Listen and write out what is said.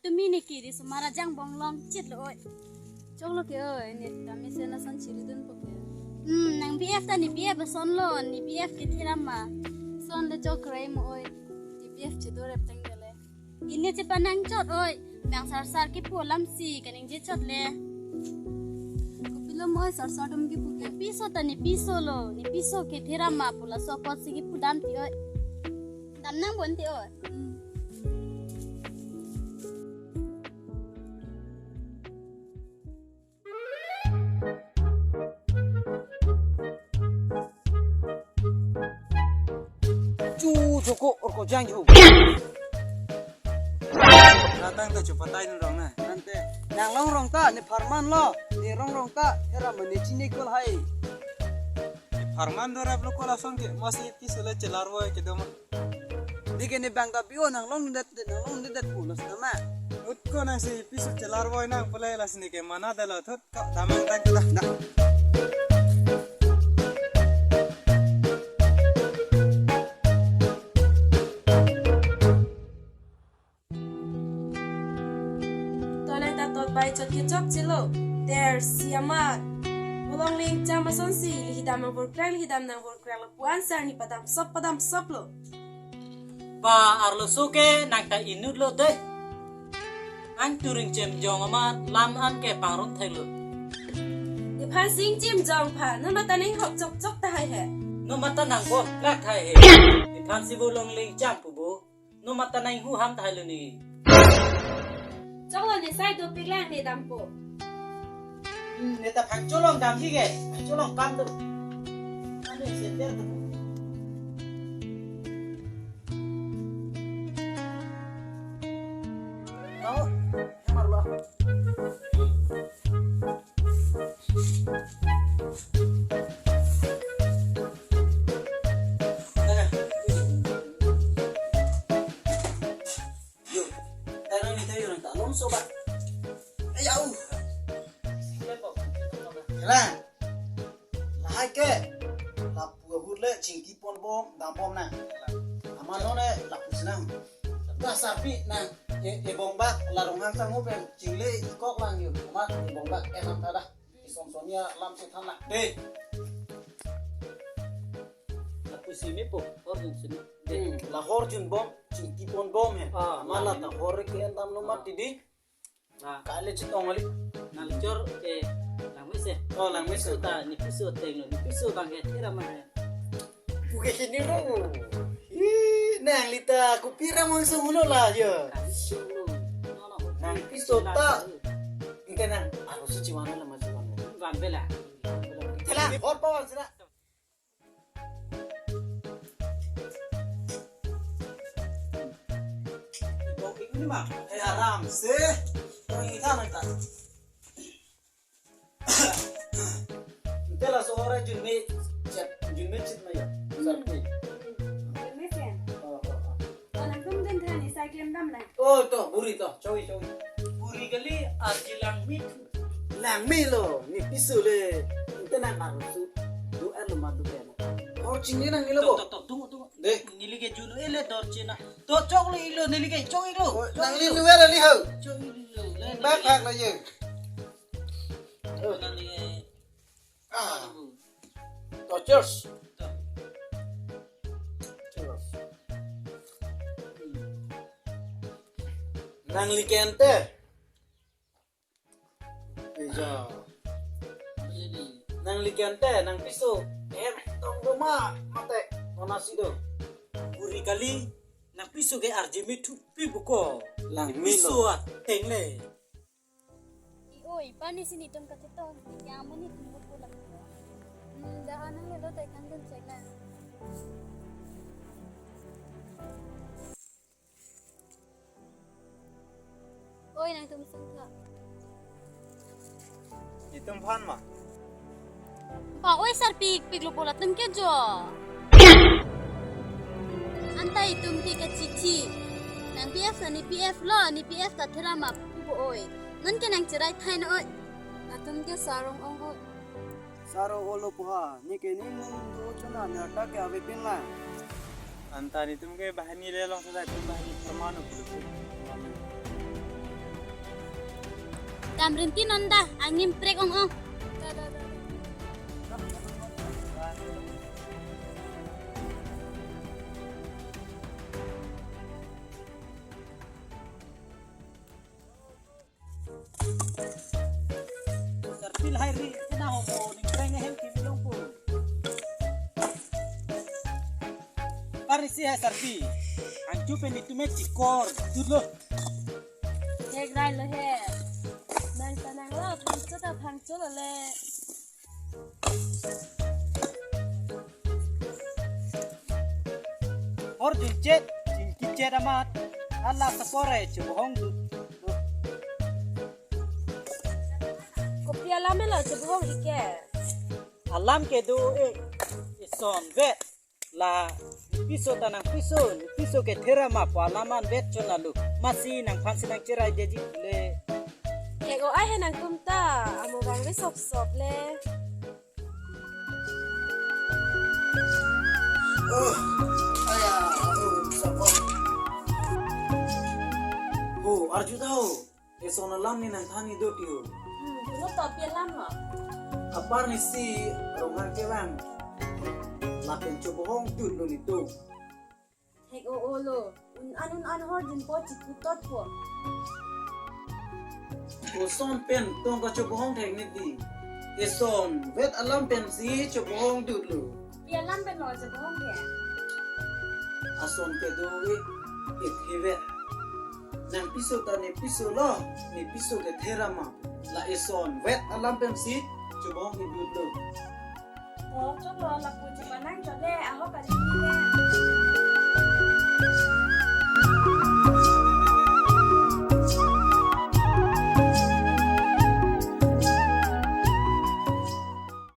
tumi ni kiri semara jang bonglong cit lo oi. Cok lo ke oi ni kami sena san ciri dun po ke. Nang BF ta ni BF son lo ni BF ke tirama. Son le cok rai mo oi. Ni BF cedore penggele. Ini cepat nang cot oi. Bang sar ki polam si kaning je cot le. Kupilo mo oi sar dum ki pu ke piso ta ni piso lo. Ni piso ke tirama pula so pot si ki pudam ti oi. Dam nang bon ti oi. Joko orko jang ju. Datang tu cepat aja orang na. Nanti yang rong ta ni farman lo, ni rong ta era mani cini kol hai. Farman dora belum kau langsung ke masih pisau celar woi kita mah. Dike ni bangka bio nang long det pulas nama. Utko nang si pisau celar woi nang pelai las ni ke mana dah lah thot kau tamang tang tu dah. By chot ki chok chilo there siama bolong ling chama son si lihidam nang vorkral pu answer ni padam sop lo Ba arlo suke nang ta inut lo de an turing jem jong ama lam an ke pangrun thailu ni phan sing jim jong pha na mata ning hok chok ta hai he no mata nang bo lak thai he ni phan si bolong ling jam pu bo no mata nang hu ham thailu ni chok lo ni sai do piklang ni dam po ni ta phang cholong dam hi ge cholong kam tu ane se ter tu Tahu? Emar lo. yo era ni tayo nang ta long so ba Ayau. lepo Jalan. Lahai ke. Lapu hurle cingki pon bom dam bom nang. Aman no ne lapu senang. Dah sapi nang e bong bak larong hang sang ngopen cingle kok lang yo. Amat e bong bak enam tada. Isomsonia lam se than nak. Deh. aku sini po orjun sini Lahore jun bom cingki pon bom he. Ah, Malah tak hore ke entam no mat didi. nah Kale citong ali. naljor ke langwis ya Oh lang mes. pisu ta ni pisu tengno ni pisu bang ke tira mana Bukan sini ro. Ih, nang lita kupira mo sumulo la yo. Nang piso ta. Ingka nang aku si ciwana la masuk kamu. van bela Tela, hot power sila. kok ini mah Aram se. Orang kita nanti. Tela sohora junme cit na yo. Sarpi. mesen orang kum den thani sai klem dam lai Oh to buri to, cowi. puri kali arjilang mitu Lang milo, ni piso le. Inte nang maru su. Du elu madu kena. Oh cingni nang milo bo. tok tunggu Deh. nilige juno ele dor cina to chok lo ilo nilige chok ilo Nang li nuera li ho. chok ilo le Backpack la ye. nilige Ah, to cheers. Cheers. Nang li kente. Eja. Nang li kente, nang piso. Tong rumah mate. Nasi do. puri kali na piso ke arji mitu pi buko Lang piso milo. tengle Oi, pani sini tum katito. Yaman ni tum pula. Daan ang lelo tay kandun check na. Oi, nang tum sangka. Itu fan mah. Pa, oi sar pik lo pula tum ke jo. Antai tum pi ka chichi. Nang PF na ni PF lo, ni PF ta therama pu oi. Nan ke nang cerai thai na oi. Na tum ke sarong ong oi. Saro olo puha. Ni ke ni mung do chuna na ta ke ave pin la. Antara itu mungkin bahan ni lelong sudah itu bahan permanu. dam rinti nonda angin prek ong ong. Sarpil hai ri kena homo ning kreng hem ki bilong po. Parisi hai sarpi. Ang chupe ni tume chikor dudlo. Hek rai lo he. Nang tanang lo phang chu lo le. Or jinchet, jinkichet amat. Allah sapore chubohong du. Kopi alam lo chebong hike. Alam ke do son vet la piso tanang piso ke thera ma palaman vet chonalu masi nang phansi nang cherai deji le Hek o ai he nang kumta amo bang le sop le. Oh, ayah, support. Oh, arju tau. Esona lam ni nang thani do tiu. Lo to pi alam lo. Apar ni si rongan kelang. Lapen cobohong tu lo ni tu. Hek o lo. An hor din po chikutot po. Oson pen tong ka cobohong thek ni di. Eson vet alam pen si cobohong tu lo. Pi alam ben lo chebong he. Ason ke do it hevet. Nang piso ta ni piso lo ni piso ke therama. La eson vet alam pen si cobohong ni du lo. Oh, cho lo la pu